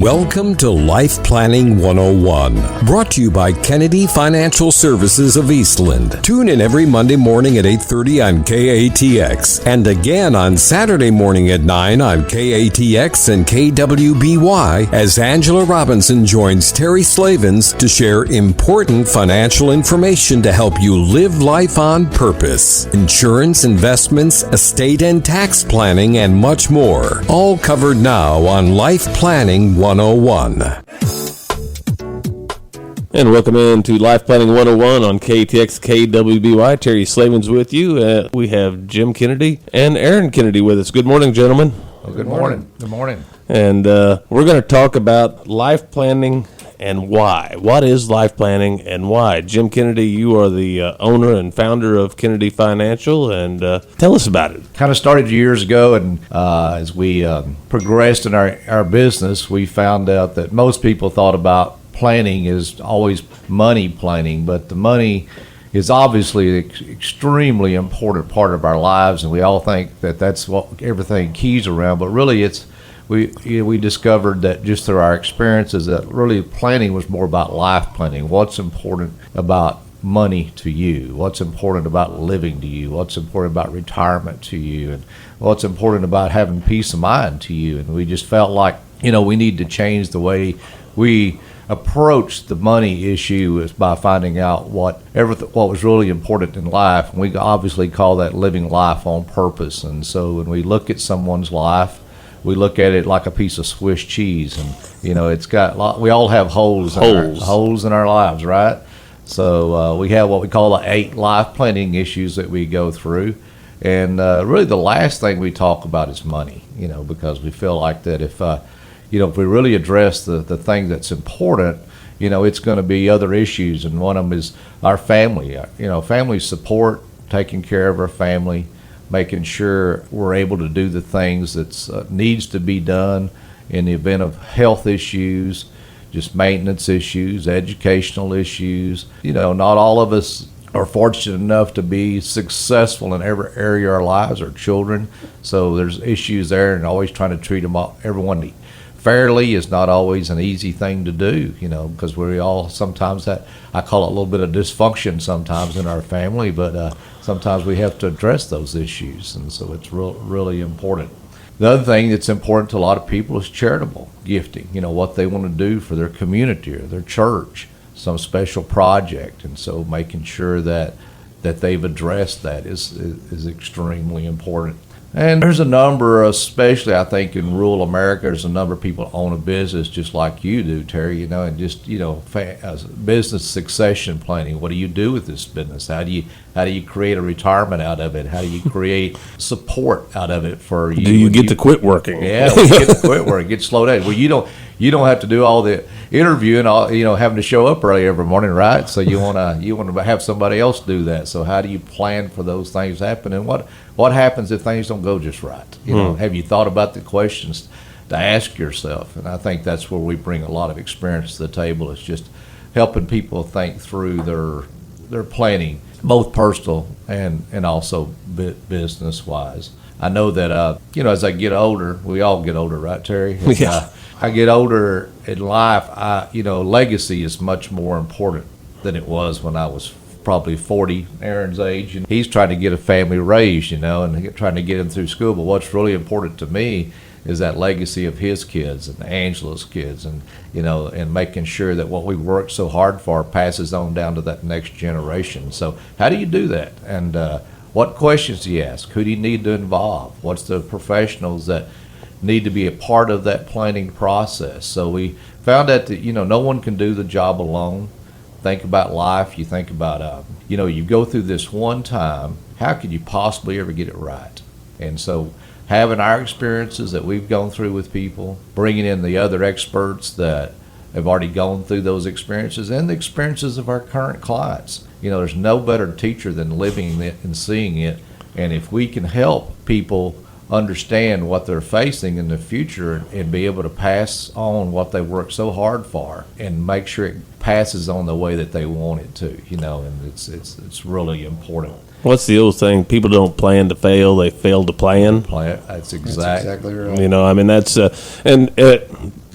Welcome to Life Planning 101, brought to you by Kennedy Financial Services of Eastland. Tune in every Monday morning at 8:30 on KATX, and again on Saturday morning at 9 on KATX and KWBY as Angela Robinson joins Terry Slavens to share important financial information to help you live life on purpose. Insurance, investments, estate and tax planning, and much more. All covered now on Life Planning 101. And welcome into Life Planning 101 on KTX KWBY. Terry Slavens with you. We have Jim Kennedy and Aaron Kennedy with us. Good morning, gentlemen. Well, good morning. Good morning. And we're going to talk about life planning and why. What is life planning and why? Jim Kennedy, you are the owner and founder of Kennedy Financial, and tell us about it. Kind of started years ago, and as we progressed in our business, we found out that most people thought about planning as always money planning, but the money is obviously an extremely important part of our lives, and we all think that that's what everything keys around, but really we discovered that just through our experiences that really planning was more about life planning. What's important about money to you? What's important about living to you? What's important about retirement to you? And what's important about having peace of mind to you? And we just felt like, we need to change the way we approach the money issue is by finding out what was really important in life. And we obviously call that living life on purpose. And so when we look at someone's life, we look at it like a piece of Swiss cheese, and it's got we all have holes in our lives, right? So we have what we call the 8 life planning issues that we go through, and really the last thing we talk about is money, because we feel like that if we really address the thing that's important, it's going to be other issues, and one of them is our family. Family support, taking care of our family, making sure we're able to do the things that needs to be done in the event of health issues, just maintenance issues, educational issues. Not all of us are fortunate enough to be successful in every area of our lives, our children. So there's issues there, and always trying to treat everyone fairly is not always an easy thing to do, because we all sometimes I call it a little bit of dysfunction sometimes in our family, but sometimes we have to address those issues, and so it's really important. The other thing that's important to a lot of people is charitable gifting, what they want to do for their community or their church, some special project, and so making sure that they've addressed that is extremely important. And there's a number, especially I think in rural America, there's a number of people own a business just like you do, Terry, and just, business succession planning. What do you do with this business? How do you create a retirement out of it? How do you create support out of it for you? Do you get to quit working? Yeah, you get to quit working, get slowed down. Well, you don't have to do all the interviewing, having to show up early every morning, right? So you want to have somebody else do that. So how do you plan for those things to happen? And what happens if things don't go just right? Have you thought about the questions to ask yourself? And I think that's where we bring a lot of experience to the table. It's just helping people think through their planning, both personal and also business wise. I know that as I get older, we all get older, right, Terry? Yeah. I get older in life. Legacy is much more important than it was when I was probably 40, Aaron's age, and he's trying to get a family raised, and trying to get him through school. But what's really important to me is that legacy of his kids and Angela's kids, and and making sure that what we worked so hard for passes on down to that next generation. So how do you do that? And what questions do you ask? Who do you need to involve? What's the professionals that need to be a part of that planning process? So we found out that no one can do the job alone. Think about life. You think about you go through this one time. How could you possibly ever get it right? And so having our experiences that we've gone through with people, bringing in the other experts that have already gone through those experiences, and the experiences of our current clients. There's no better teacher than living it and seeing it. And if we can help people understand what they're facing in the future and be able to pass on what they worked so hard for and make sure it passes on the way that they want it to, and it's really important. What's the old saying? People don't plan to fail; they fail to plan. That's exactly right. That's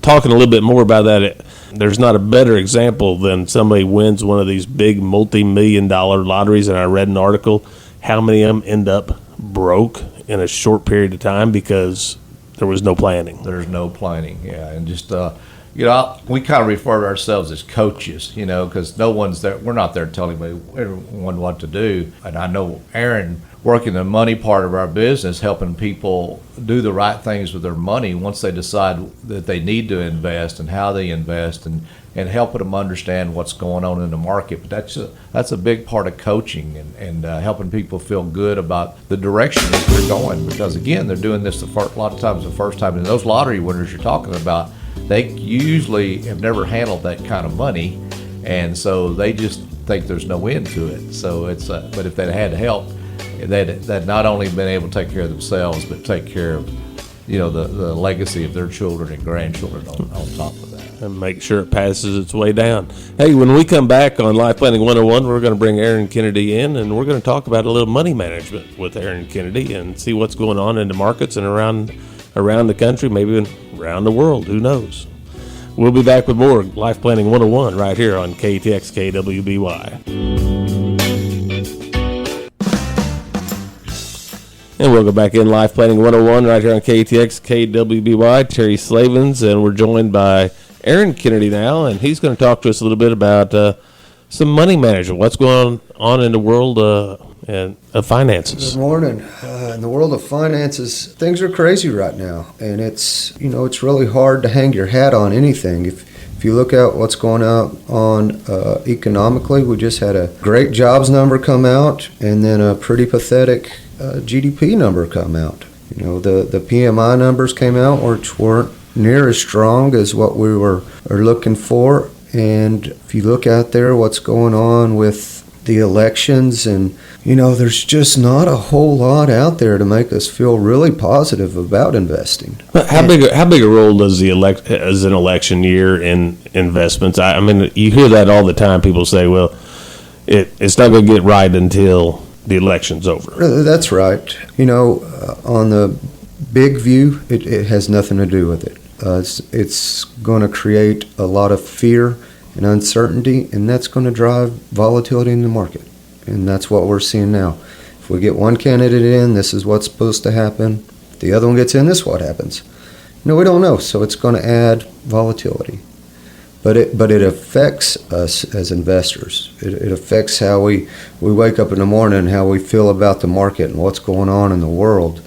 talking a little bit more about that, there's not a better example than somebody wins one of these big multi-million-dollar lotteries, and I read an article, how many of them end up broke in a short period of time because there was no planning. There's no planning, yeah. And just, we kind of refer to ourselves as coaches, because no one's there. We're not there telling everyone what to do. And I know Aaron, working the money part of our business, helping people do the right things with their money once they decide that they need to invest and how they invest, and helping them understand what's going on in the market. But that's a big part of coaching, and helping people feel good about the direction that they're going. Because again, they're doing this a lot of times the first time. And those lottery winners you're talking about, they usually have never handled that kind of money, and so they just think there's no end to it. So but if they had help, they'd not only been able to take care of themselves, but take care of the legacy of their children and grandchildren on top of that. And make sure it passes its way down. Hey, when we come back on Life Planning 101, we're going to bring Aaron Kennedy in, and we're going to talk about a little money management with Aaron Kennedy and see what's going on in the markets and around the country, maybe around the world. Who knows? We'll be back with more Life Planning 101 right here on KTX KWBY. And we'll go back in Life Planning 101 right here on KTX KWBY. Terry Slavens, and we're joined by Aaron Kennedy now, and he's going to talk to us a little bit about some money management. What's going on in the world of finances? Good morning. In the world of finances, things are crazy right now, and it's really hard to hang your hat on anything. If you look at what's going on economically, we just had a great jobs number come out, and then a pretty pathetic GDP number come out. The PMI numbers came out, which weren't near as strong as what we are looking for. And if you look out there, what's going on with the elections, and there's just not a whole lot out there to make us feel really positive about investing. But how big a role does as an election year in investments? I mean, you hear that all the time. People say, well, it's not going to get right until the election's over. That's right. On the big view, it has nothing to do with it. It's going to create a lot of fear and uncertainty, and that's going to drive volatility in the market. And that's what we're seeing now. If we get one candidate in, this is what's supposed to happen. If the other one gets in, this is what happens. We don't know, so it's going to add volatility. But it affects us as investors. It affects how we wake up in the morning and how we feel about the market and what's going on in the world.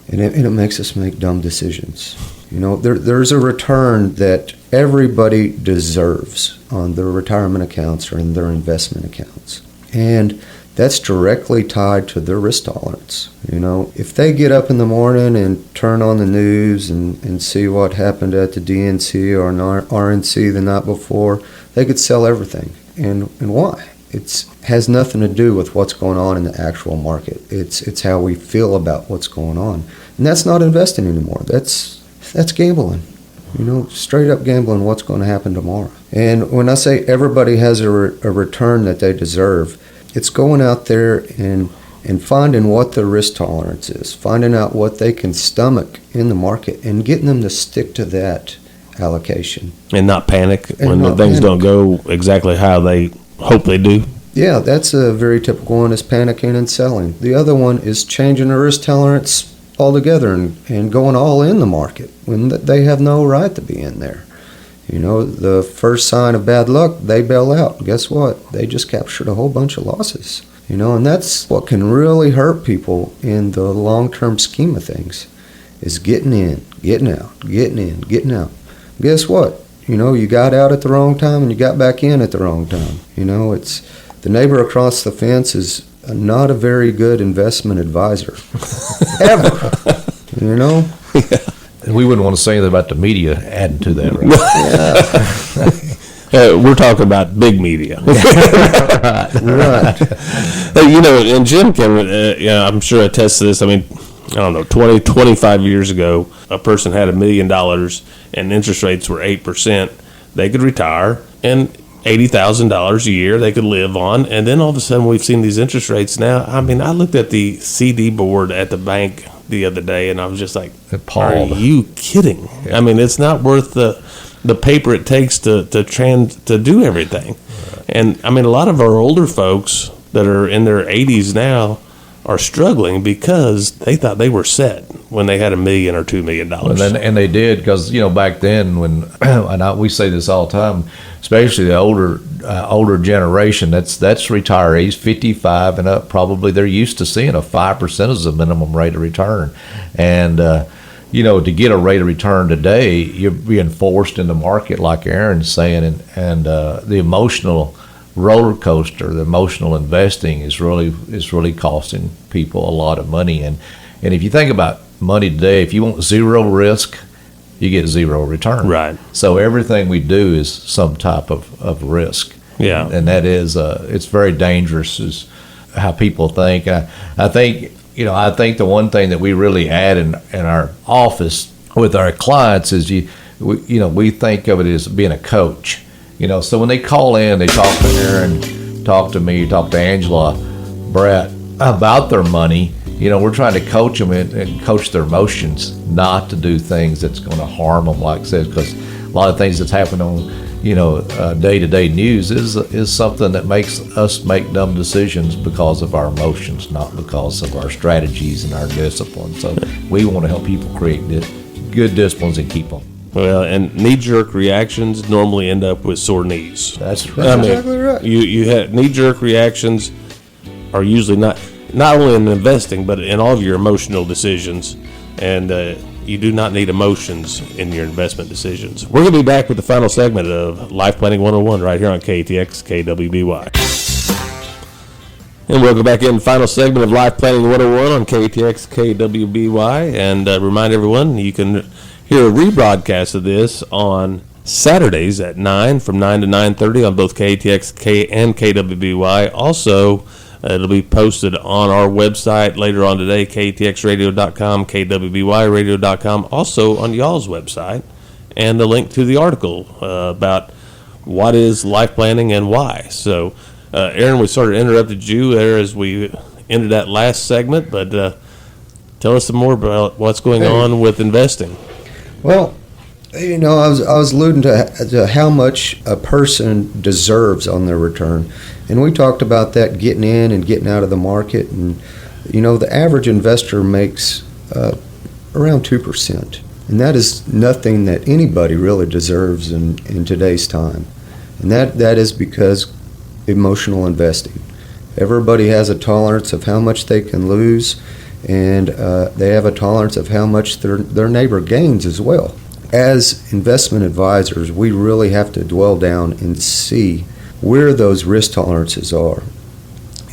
And it makes us make dumb decisions. There's a return that everybody deserves on their retirement accounts or in their investment accounts. And that's directly tied to their risk tolerance. If they get up in the morning and turn on the news and see what happened at the DNC or an RNC the night before, they could sell everything. And why? It has nothing to do with what's going on in the actual market. It's how we feel about what's going on. And that's not investing anymore. That's gambling. Straight up gambling what's going to happen tomorrow. And when I say everybody has a return that they deserve, it's going out there and finding what their risk tolerance is, finding out what they can stomach in the market, and getting them to stick to that allocation. And not panic when things don't go exactly how they hope they do. Yeah, that's a very typical one, is panicking and selling. The other one is changing their risk tolerance altogether and going all in the market when they have no right to be in there. The first sign of bad luck, they bail out. Guess what? They just captured a whole bunch of losses. And that's what can really hurt people in the long-term scheme of things, is getting in, getting out, getting in, getting out. Guess what? You got out at the wrong time and you got back in at the wrong time. It's the neighbor across the fence is not a very good investment advisor. Ever. Yeah. And we wouldn't want to say anything about the media adding to that, right? We're talking about big media. Right. And Jim can, I'm sure attests to this. I mean, I don't know, 20, 25 years ago, a person had $1 million and interest rates were 8%. They could retire and $80,000 a year they could live on. And then all of a sudden we've seen these interest rates now. I mean, I looked at the CD board at the bank the other day, and I was just like, Appalled. "Are you kidding?" I mean, it's not worth the paper it takes to do everything. And I mean, a lot of our older folks that are in their 80s now are struggling because they thought they were set when they had $1 million or $2 million. And they did, because back then, when we say this all the time, especially the older generation, that's retirees 55 and up. Probably they're used to seeing a 5% as a minimum rate of return, and to get a rate of return today, you're being forced in the market, like Aaron's saying, and the emotional roller coaster, the emotional investing is really costing people a lot of money. And if you think about money today, if you want zero risk, you get zero return. Right. So everything we do is some type of risk. Yeah. And that is it's very dangerous, is how people think. I think the one thing that we really add in our office with our clients is we think of it as being a coach. So when they call in, they talk to Aaron, talk to me, talk to Angela, Brett about their money. We're trying to coach them and coach their emotions, not to do things that's going to harm them, like I said, because a lot of things that's happening on day-to-day news is something that makes us make dumb decisions because of our emotions, not because of our strategies and our discipline. So we want to help people create good disciplines and keep them. Well, and knee-jerk reactions normally end up with sore knees. That's exactly right. You have knee-jerk reactions are usually not only in investing, but in all of your emotional decisions. And you do not need emotions in your investment decisions. We're going to be back with the final segment of Life Planning 101 right here on KATX KWBY. And welcome back in the final segment of Life Planning 101 on KATX KWBY. And remind everyone, you can hear a rebroadcast of this on Saturdays at 9 from 9 to 9:30 on both KATX and KWBY. Also, it'll be posted on our website later on today, KATXradio.com, KWBYradio.com, also on y'all's website, and the link to the article about what is life planning and why. So, Aaron, we sort of interrupted you there as we ended that last segment, but tell us some more about what's going on with investing. Well, I was alluding to how much a person deserves on their return. And we talked about that, getting in and getting out of the market. And, the average investor makes around 2%. And that is nothing that anybody really deserves in today's time. And that is because emotional investing. Everybody has a tolerance of how much they can lose, and they have a tolerance of how much their neighbor gains as well. As investment advisors, we really have to dwell down and see where those risk tolerances are.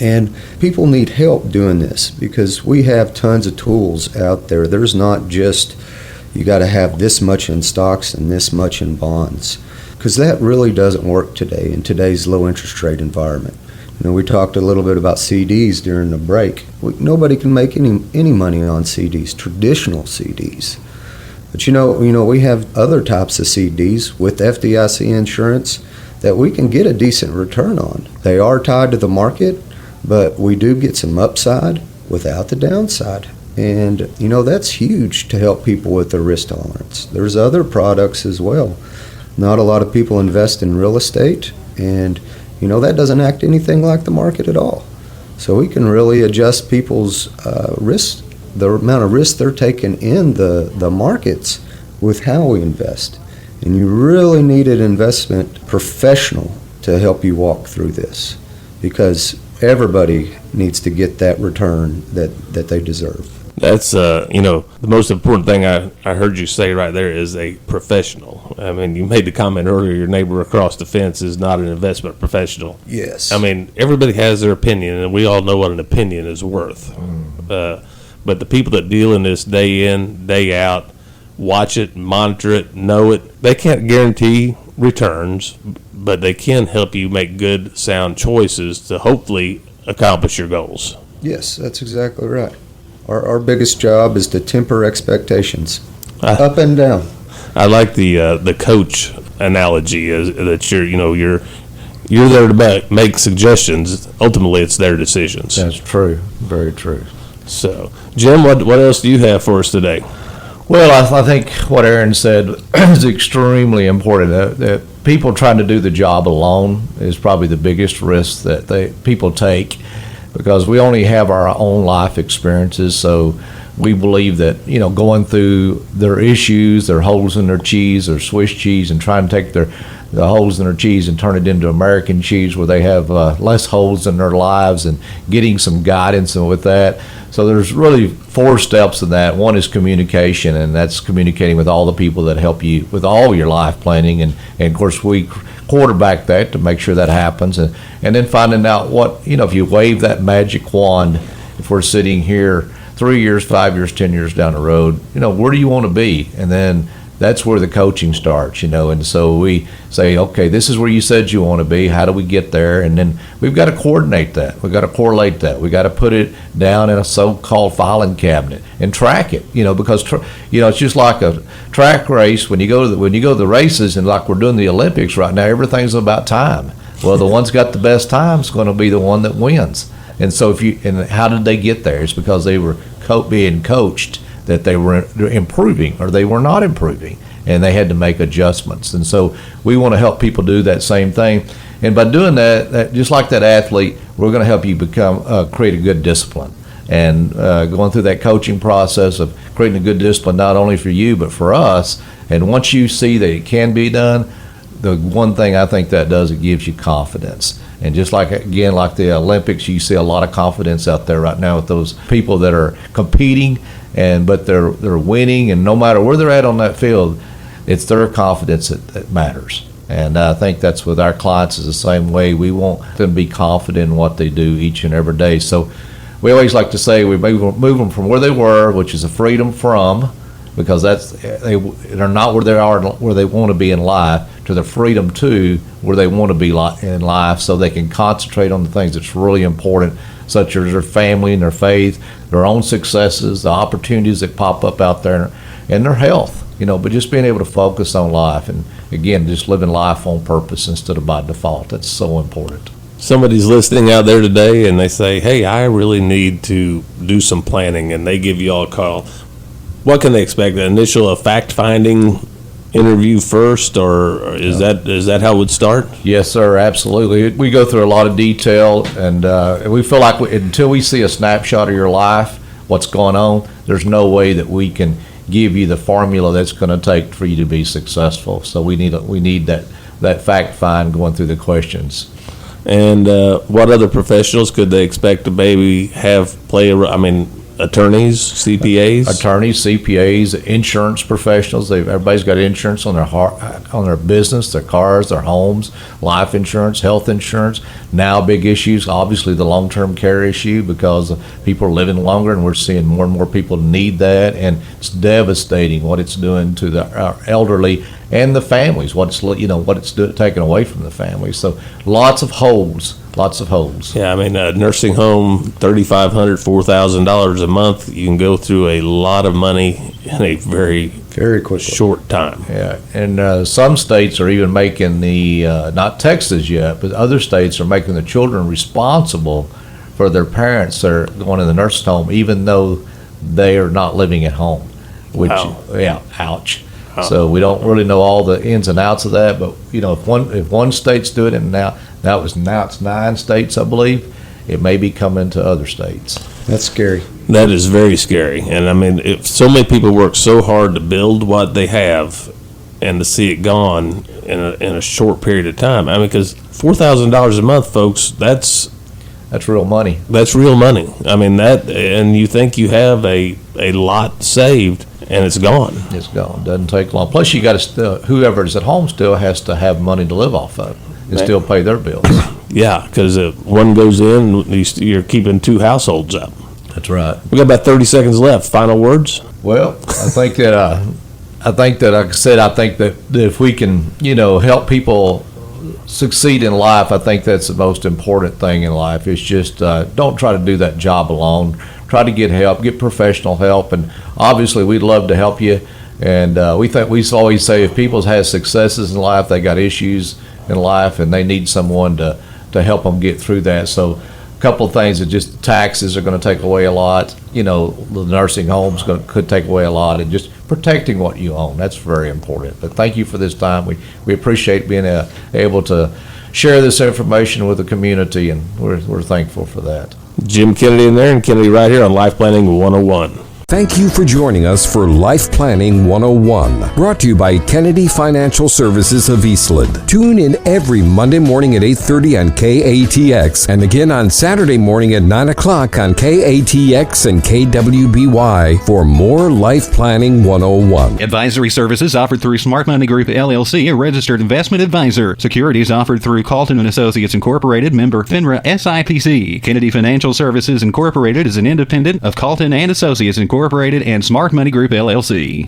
And people need help doing this because we have tons of tools out there. There's not just you got to have this much in stocks and this much in bonds, because that really doesn't work today in today's low interest rate environment. We talked a little bit about CDs during the break. Nobody can make any money on CDs, traditional CDs. But we have other types of CDs with FDIC insurance that we can get a decent return on. They are tied to the market, but we do get some upside without the downside. And, that's huge to help people with their risk tolerance. There's other products as well. Not a lot of people invest in real estate, and, that doesn't act anything like the market at all. So we can really adjust people's risk, the amount of risk they're taking in the markets with how we invest. And you really need an investment professional to help you walk through this, because everybody needs to get that return that they deserve. That's, the most important thing I heard you say right there is a professional. I mean, you made the comment earlier, your neighbor across the fence is not an investment professional. Yes. I mean, everybody has their opinion, and we all know what an opinion is worth. But the people that deal in this day in, day out, watch it, monitor it, know it, they can't guarantee returns, but they can help you make good, sound choices to hopefully accomplish your goals. Yes, that's exactly right. Our biggest job is to temper expectations, up and down. I like the coach analogy, is that you're there to make suggestions. Ultimately, it's their decisions. That's true. Very true. So, Jim, what else do you have for us today? Well, I think what Aaron said is extremely important. That people trying to do the job alone is probably the biggest risk that people take, because we only have our own life experiences. So we believe that, going through their issues, their holes in their cheese, their Swiss cheese, and trying to take the holes in their cheese and turn it into American cheese where they have less holes in their lives, and getting some guidance with that. So there's really 4 steps in that. One is communication, and that's communicating with all the people that help you with all your life planning. And of course, we quarterback that to make sure that happens. And then finding out what, if you wave that magic wand, if we're sitting here 3 years, 5 years, 10 years down the road, where do you want to be? And then that's where the coaching starts, and so we say, okay, this is where you said you want to be. How do we get there? And then we've got to coordinate that. We've got to correlate that. We've got to put it down in a so-called filing cabinet and track it, because, it's just like a track race. When you go to the races, and like we're doing the Olympics right now, everything's about time. Well, the one's got the best time is going to be the one that wins. And so and how did they get there? It's because they were being coached that they were improving or they were not improving, and they had to make adjustments. And so we want to help people do that same thing. And by doing that just like that athlete, we're going to help you create a good discipline. And going through that coaching process of creating a good discipline, not only for you, but for us. And once you see that it can be done, the one thing I think that does, it gives you confidence. And just like the Olympics, you see a lot of confidence out there right now with those people that are competing, but they're winning, and no matter where they're at on that field, it's their confidence that matters. And I think that's with our clients is the same way. We want them to be confident in what they do each and every day. So we always like to say we move them from where they were, which is a freedom from, because they're not where they are where they want to be in life, to the freedom to where they want to be in life, so they can concentrate on the things that's really important, such as their family and their faith, their own successes, the opportunities that pop up out there, and their health. But just being able to focus on life, and again, just living life on purpose instead of by default. That's so important. Somebody's listening out there today, and they say, hey, I really need to do some planning, and they give you all a call. What can they expect? A fact-finding interview first, or is that how it would start? Yes, sir, absolutely. We go through a lot of detail, and we feel like until we see a snapshot of your life, what's going on, there's no way that we can give you the formula that's going to take for you to be successful. So we need that fact find going through the questions. And what other professionals could they expect to maybe attorneys, CPAs? Attorneys, CPAs, insurance professionals. Everybody's got insurance on their business, their cars, their homes, life insurance, health insurance. Now big issues, obviously the long-term care issue, because people are living longer, and we're seeing more and more people need that, and it's devastating what it's doing to our elderly and the families, what it's taking away from the families. So lots of holes. Yeah, a nursing home, $3,500, $4,000 a month, you can go through a lot of money in a very, very quick short time. Yeah, and some states are even making not Texas yet, but other states are making the children responsible for their parents that are going to the nursing home, even though they are not living at home. Which, wow. Yeah, ouch. So we don't really know all the ins and outs of that, but if one state's doing it, and now it's 9 states, I believe, it may be coming to other states. That's scary. That is very scary. And if so many people work so hard to build what they have, and to see it gone in a short period of time, because $4,000 a month, folks, that's real money. That's real money. And you think you have a lot saved, and it's gone. It's gone. Doesn't take long. Plus, you got to whoever's at home still has to have money to live off of and still pay their bills. Yeah, because one goes in, you're keeping 2 households up. That's right. We got about 30 seconds left. Final words? Well, I think that if we can, help people succeed in life, I think that's the most important thing in life. It's just don't try to do that job alone. Try to get help, get professional help, and obviously we'd love to help you. And we always say if people have successes in life, they got issues in life, and they need someone to help them get through that. So a couple of things that just taxes are going to take away a lot. the nursing homes could take away a lot, and just protecting what you own. That's very important. But thank you for this time. We appreciate being able to share this information with the community, and we're thankful for that. Jim Kennedy in there, and Kennedy right here on Life Planning 101. Thank you for joining us for Life Planning 101, brought to you by Kennedy Financial Services of Eastland. Tune in every Monday morning at 8:30 on KATX and again on Saturday morning at 9 o'clock on KATX and KWBY for more Life Planning 101. Advisory services offered through Smart Money Group, LLC, a registered investment advisor. Securities offered through Carlton & Associates Incorporated, member FINRA SIPC. Kennedy Financial Services Incorporated is an independent of Carlton & Associates Incorporated and Smart Money Group, LLC.